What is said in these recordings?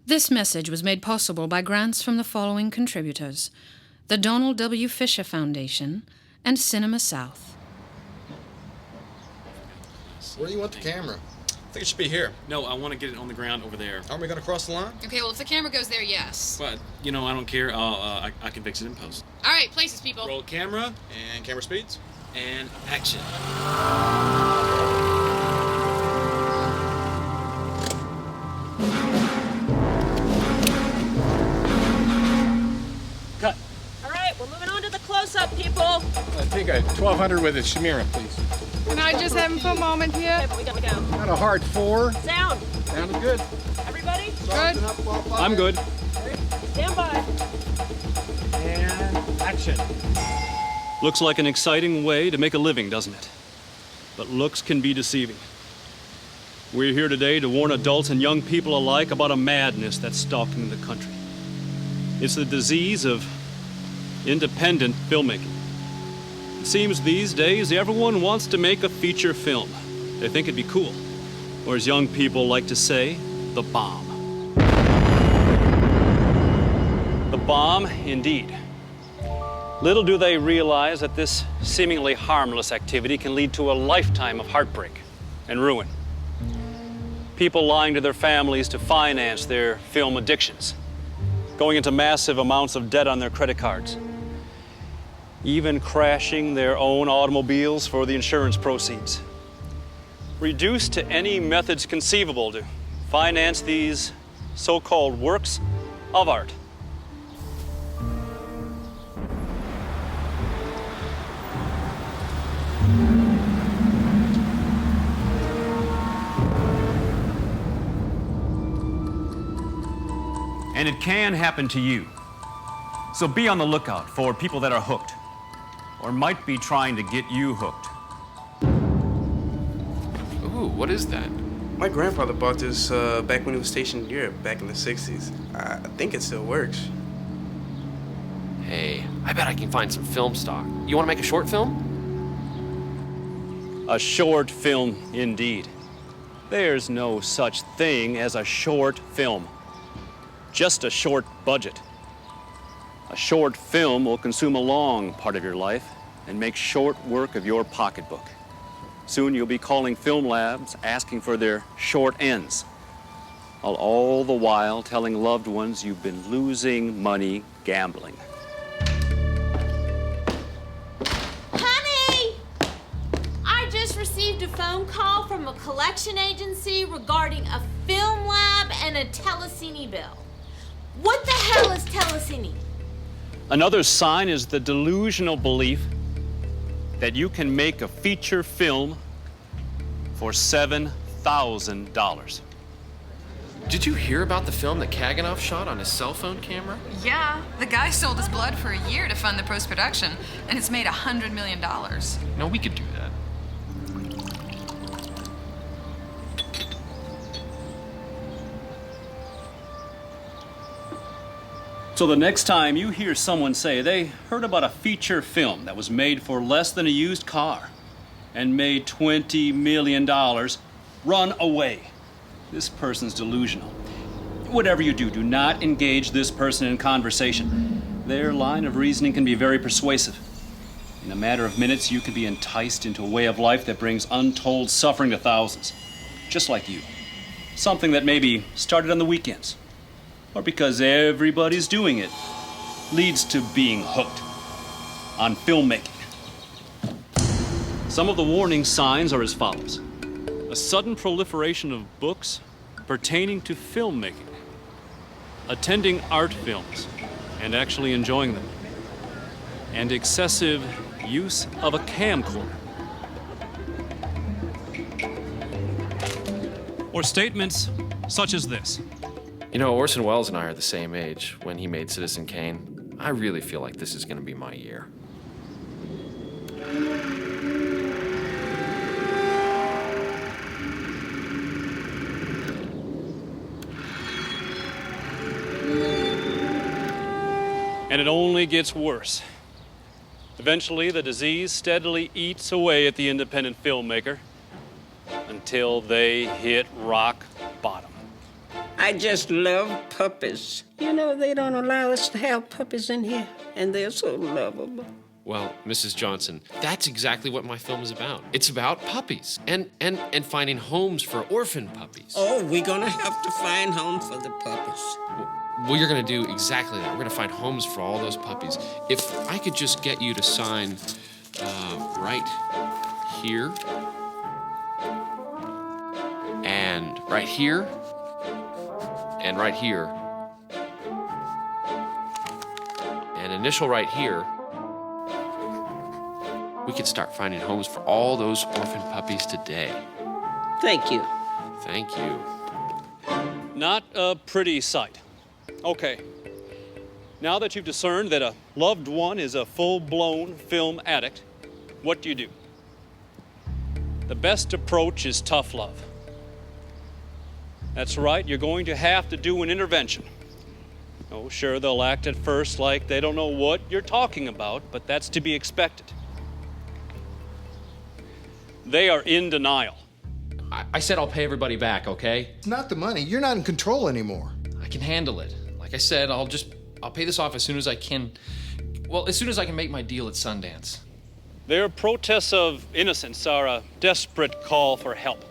This message was made possible by grants from the following contributors: the Donald W. Fisher Foundation and Cinema South. Where do you want the camera? I think it should be here. No, I want to get it on the ground over there. Aren't we going to cross the line? Okay, well, if the camera goes there, yes. But, I don't care. I can fix it in post. All right, places, people. Roll camera. And camera speeds? And action. Cut. All right, we're moving on to the close-up, people. I think a 1200 with a Shamira, please. Can I just have him for a moment here? Okay, but we go. Not a hard 4. Sound. Sounded good. Everybody? Good. I'm good. Stand by. And action. Looks like an exciting way to make a living, doesn't it? But looks can be deceiving. We're here today to warn adults and young people alike about a madness that's stalking the country. It's the disease of independent filmmaking. It seems these days everyone wants to make a feature film. They think it'd be cool. Or as young people like to say, the bomb. The bomb, indeed. Little do they realize that this seemingly harmless activity can lead to a lifetime of heartbreak and ruin. People lying to their families to finance their film addictions, going into massive amounts of debt on their credit cards, even crashing their own automobiles for the insurance proceeds. Reduced to any methods conceivable to finance these so-called works of art. And it can happen to you. So be on the lookout for people that are hooked, or might be trying to get you hooked. Ooh, what is that? My grandfather bought this back when he was stationed in Europe, back in the 60s. I think it still works. Hey, I bet I can find some film stock. You want to make a short film? A short film, indeed. There's no such thing as a short film. Just a short budget. A short film will consume a long part of your life and make short work of your pocketbook. Soon you'll be calling film labs, asking for their short ends, while all the while telling loved ones you've been losing money gambling. Honey! I just received a phone call from a collection agency regarding a film lab and a telecine bill. What the hell is telecine? Another sign is the delusional belief that you can make a feature film for $7,000. Did you hear about the film that Kaganoff shot on his cell phone camera? Yeah, the guy sold his blood for a year to fund the post-production, and it's made $100 million. No, we could do that. So the next time you hear someone say they heard about a feature film that was made for less than a used car and made $20 million, run away. This person's delusional. Whatever you do, do not engage this person in conversation. Their line of reasoning can be very persuasive. In a matter of minutes, you could be enticed into a way of life that brings untold suffering to thousands, just like you. Something that maybe started on the weekends, or because everybody's doing it, leads to being hooked on filmmaking. Some of the warning signs are as follows: a sudden proliferation of books pertaining to filmmaking, attending art films and actually enjoying them, and excessive use of a camcorder. Or statements such as this: You know, Orson Welles and I are the same age when he made Citizen Kane. I really feel like this is going to be my year. And it only gets worse. Eventually, the disease steadily eats away at the independent filmmaker until they hit rock bottom. I just love puppies. You know, they don't allow us to have puppies in here, and they're so lovable. Well, Mrs. Johnson, that's exactly what my film is about. It's about puppies and finding homes for orphan puppies. Oh, we're gonna have to find homes for the puppies. Well, you're going to do exactly that. We're going to find homes for all those puppies. If I could just get you to sign right here, and right here, and right here, and initial right here, we could start finding homes for all those orphan puppies today. Thank you. Thank you. Not a pretty sight. Okay, now that you've discerned that a loved one is a full-blown film addict, what do you do? The best approach is tough love. That's right, you're going to have to do an intervention. Oh, sure, they'll act at first like they don't know what you're talking about, but that's to be expected. They are in denial. I said I'll pay everybody back, okay? It's not the money. You're not in control anymore. I can handle it. Like I said, I'll pay this off as soon as I can. Well, as soon as I can make my deal at Sundance. Their protests of innocence are a desperate call for help.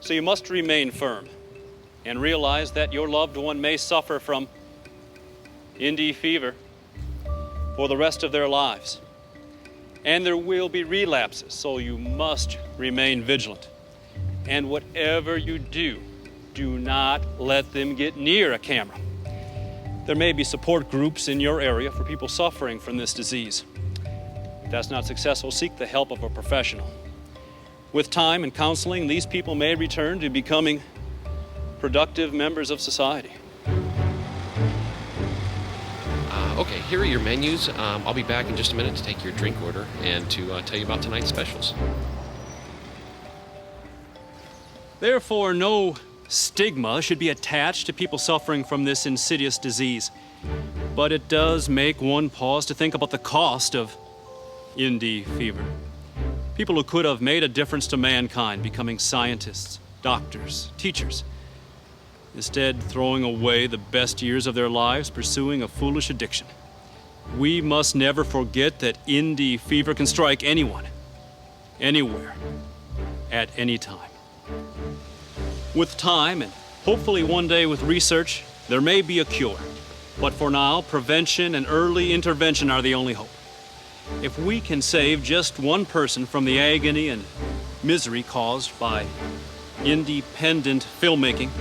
So you must remain firm and realize that your loved one may suffer from indie fever for the rest of their lives. And there will be relapses, so you must remain vigilant. And whatever you do, do not let them get near a camera. There may be support groups in your area for people suffering from this disease. If that's not successful, seek the help of a professional. With time and counseling, these people may return to becoming productive members of society. Okay, here are your menus. I'll be back in just a minute to take your drink order and to tell you about tonight's specials. Therefore, no stigma should be attached to people suffering from this insidious disease. But it does make one pause to think about the cost of indie fever. People who could have made a difference to mankind, becoming scientists, doctors, teachers, instead throwing away the best years of their lives pursuing a foolish addiction. We must never forget that indie fever can strike anyone, anywhere, at any time. With time, and hopefully one day with research, there may be a cure. But for now, prevention and early intervention are the only hope. If we can save just one person from the agony and misery caused by independent filmmaking,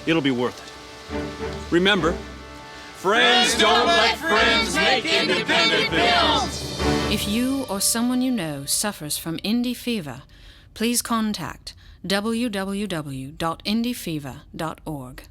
it'll be worth it. Remember, friends don't let friends make independent films! If you or someone you know suffers from indie fever, please contact www.indiefever.org.